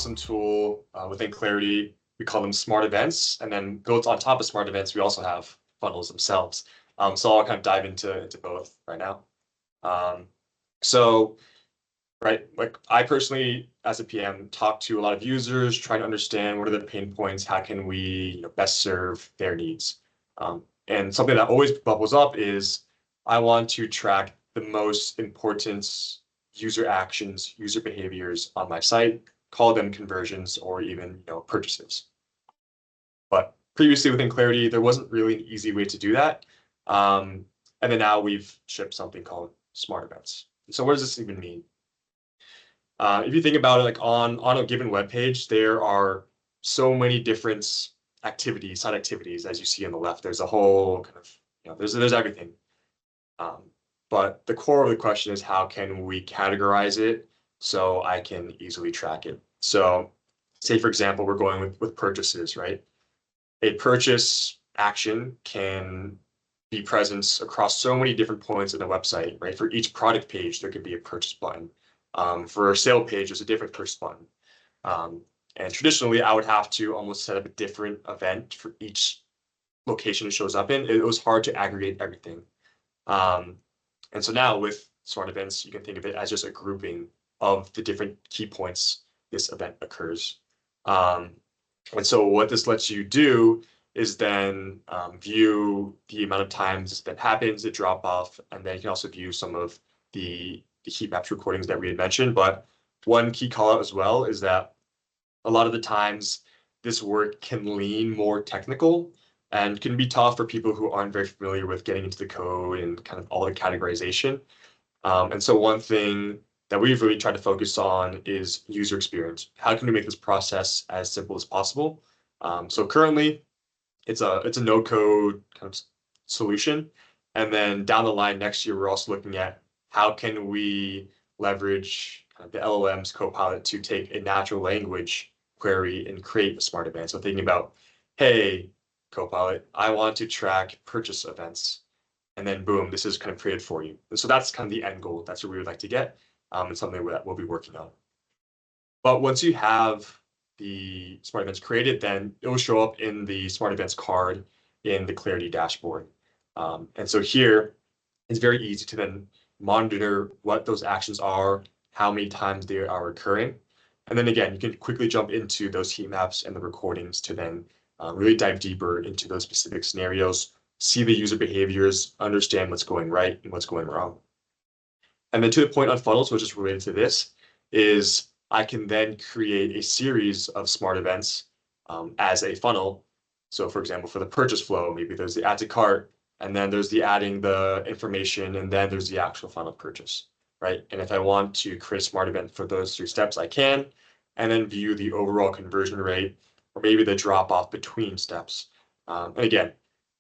awesome tool within Clarity. We call them smart events. And then built on top of smart events, we also have funnels themselves. So I'll kind of dive into both right now. Right, like I personally, as a PM, talk to a lot of users, trying to understand what are the pain points, how can we best serve their needs. And something that always bubbles up is I want to track the most important user actions, user behaviors on my site, call them conversions or even purchases. But previously within Clarity, there wasn't really an easy way to do that. And then now we've shipped something called smart events. So what does this even mean? If you think about it, like on a given web page, there are so many different side activities, as you see on the left. There's a whole kind of, there's everything. But the core of the question is how can we categorize it so I can easily track it? So say, for example, we're going with purchases, right? A purchase action can be present across so many different points in the website, right? For each product page, there could be a purchase button. For a sale page, there's a different purchase button. And traditionally, I would have to almost set up a different event for each location it shows up in. It was hard to aggregate everything. And so now with smart events, you can think of it as just a grouping of the different key points this event occurs. And so what this lets you do is then view the amount of times that happens, the drop off, and then you can also view some of the Heatmap recordings that we had mentioned. But one key call out as well is that a lot of the times this work can lean more technical and can be tough for people who aren't very familiar with getting into the code and kind of all the categorization. And so one thing that we've really tried to focus on is user experience. How can we make this process as simple as possible? So currently, it's a no code kind of solution. And then down the line next year, we're also looking at how can we leverage kind of the LLM's Copilot to take a natural language query and create a smart event. So thinking about, hey, Copilot, I want to track purchase events. And then boom, this is kind of created for you. And so that's kind of the end goal. That's what we would like to get. And something that we'll be working on. But once you have the smart events created, then it will show up in the smart events card in the Clarity dashboard. And so here, it's very easy to then monitor what those actions are, how many times they are occurring. And then again, you can quickly jump into those heat maps and the recordings to then really dive deeper into those specific scenarios, see the user behaviors, understand what's going right and what's going wrong. And then to the point on funnels, which is related to this, is I can then create a series of smart events as a funnel. So for example, for the purchase flow, maybe there's the add to cart, and then there's the adding the information, and then there's the actual final purchase, right? And if I want to create a smart event for those 3 steps, I can, and then view the overall conversion rate, or maybe the drop off between steps. And again,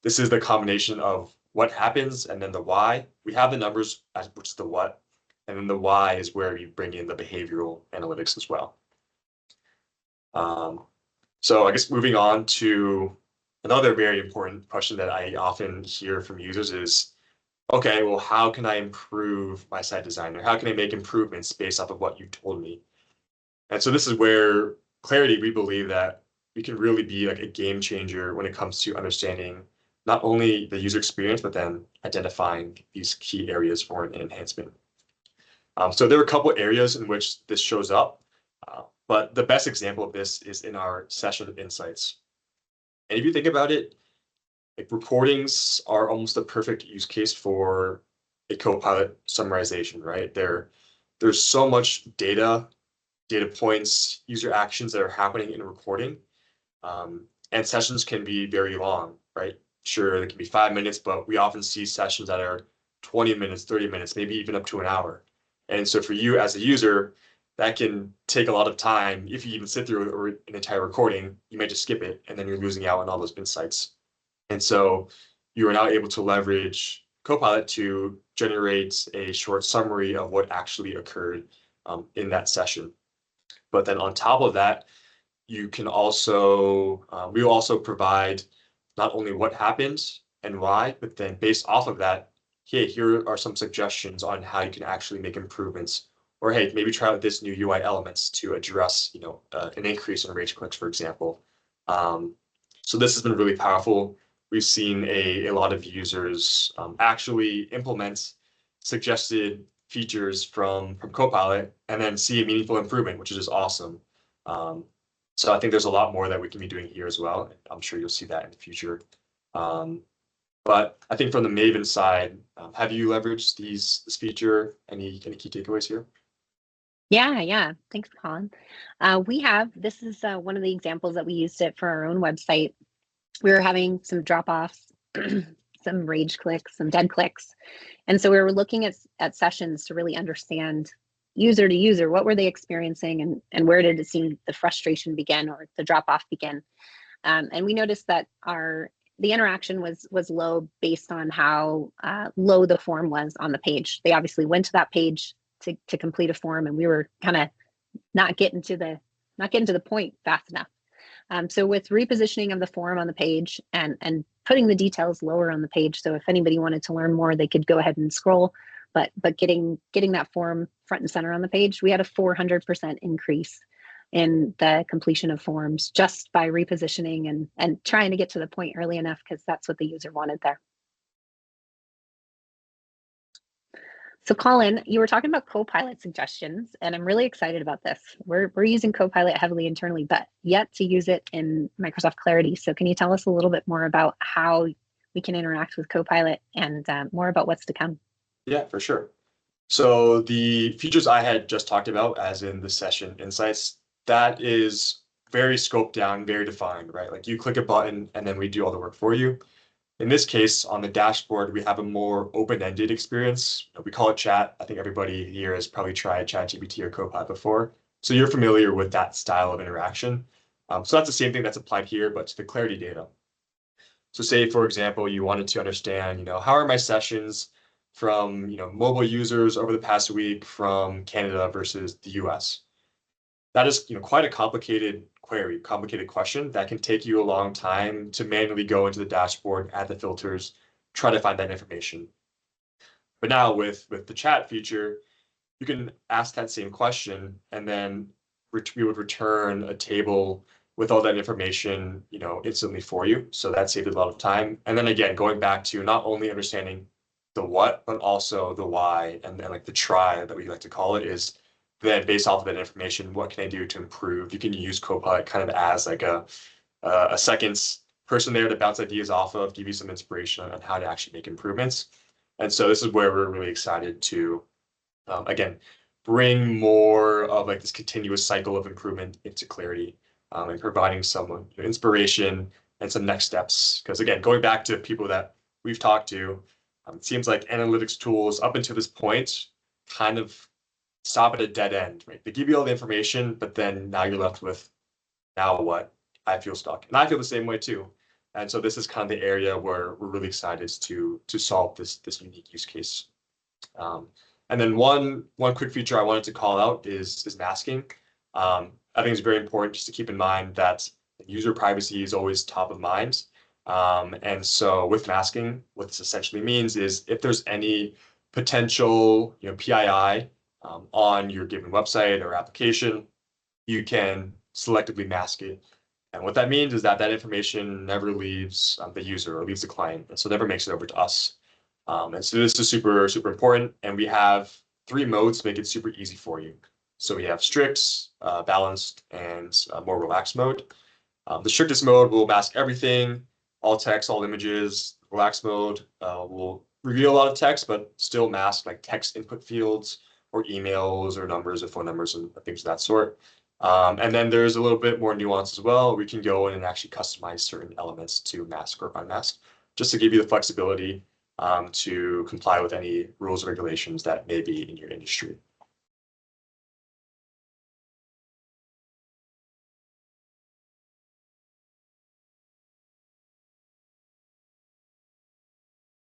this is the combination of what happens and then the why. We have the numbers, which is the what, and then the why is where you bring in the behavioral analytics as well. So I guess moving on to another very important question that I often hear from users is, okay, well, how can I improve my site design? Or how can I make improvements based off of what you told me? And so this is where Clarity, we believe that we can really be like a game changer when it comes to understanding not only the user experience, but then identifying these key areas for an enhancement. So there are a couple areas in which this shows up, but the best example of this is in our session insights. And if you think about it, like recordings are almost the perfect use case for a Copilot summarization, right? There's so much data points, user actions that are happening in a recording, and sessions can be very long, right? Sure, it can be 5 minutes, but we often see sessions that are 20 minutes, 30 minutes, maybe even up to an hour. And so for you as a user, that can take a lot of time. If you even sit through an entire recording, you might just skip it, and then you're losing out on all those insights. And so you are now able to leverage Copilot to generate a short summary of what actually occurred in that session. But then on top of that, you can also, we will also provide not only what happens and why, but then based off of that, hey, here are some suggestions on how you can actually make improvements or hey, maybe try out this new UI elements to address, an increase in rage clicks, for example. So this has been really powerful. We've seen a lot of users actually implement suggested features from Copilot and then see a meaningful improvement, which is just awesome. So I think there's a lot more that we can be doing here as well. I'm sure you'll see that in the future. But I think from the Maven side, have you leveraged this feature? Any key takeaways here? Yeah. Thanks, Colin. This is one of the examples that we used it for our own website. We were having some drop-offs, some rage clicks, some dead clicks. And so we were looking at sessions to really understand user to user, what were they experiencing and where did it seem the frustration begin or the drop-off begin? And we noticed that the interaction was low based on how low the form was on the page. They obviously went to that page to complete a form, and we were kind of not getting to the point fast enough. So with repositioning of the form on the page and putting the details lower on the page, so if anybody wanted to learn more, they could go ahead and scroll. But getting that form front and center on the page, we had a 400% increase in the completion of forms just by repositioning and trying to get to the point early enough, because that's what the user wanted there. So Colin, you were talking about Copilot suggestions, and I'm really excited about this. We're using Copilot heavily internally, but yet to use it in Microsoft Clarity. So can you tell us a little bit more about how we can interact with Copilot and more about what's to come? Yeah, for sure. So the features I had just talked about, as in the session insights, that is very scoped down, very defined, right? Like you click a button and then we do all the work for you. In this case, on the dashboard, we have a more open-ended experience. We call it chat. I think everybody here has probably tried ChatGPT or Copilot before. So you're familiar with that style of interaction. So that's the same thing that's applied here, but to the Clarity data. So say, for example, you wanted to understand, how are my sessions from, mobile users over the past week from Canada versus the US? That is, quite a complicated query, complicated question that can take you a long time to manually go into the dashboard, add the filters, try to find that information. But now with the chat feature, you can ask that same question and then we would return a table with all that information, instantly for you. So that saved a lot of time. And then again, going back to not only understanding the what, but also the why, and then like the try that we like to call it is then based off of that information, what can I do to improve? You can use Copilot kind of as like a second person there to bounce ideas off of, give you some inspiration on how to actually make improvements. And so this is where we're really excited to, again, bring more of like this continuous cycle of improvement into Clarity, and providing some inspiration and some next steps. Because again, going back to people that we've talked to, it seems like analytics tools up until this point kind of stop at a dead end, right? They give you all the information, but then now you're left with, now what? I feel stuck. And I feel the same way too. And so this is kind of the area where we're really excited to solve this unique use case. And then one quick feature I wanted to call out is masking. I think it's very important just to keep in mind that user privacy is always top of mind. And so with masking, what this essentially means is if there's any potential, PII on your given website or application, you can selectively mask it. And what that means is that information never leaves the user or leaves the client, and so never makes it over to us. And so this is super, super important. And we have 3 modes to make it super easy for you. So we have strict, balanced, and more relaxed mode. The strictest mode will mask everything, all text, all images. Relaxed mode will reveal a lot of text, but still mask like text input fields or emails or numbers or phone numbers and things of that sort. And then there's a little bit more nuance as well. We can go in and actually customize certain elements to mask or unmask, just to give you the flexibility to comply with any rules and regulations that may be in your industry.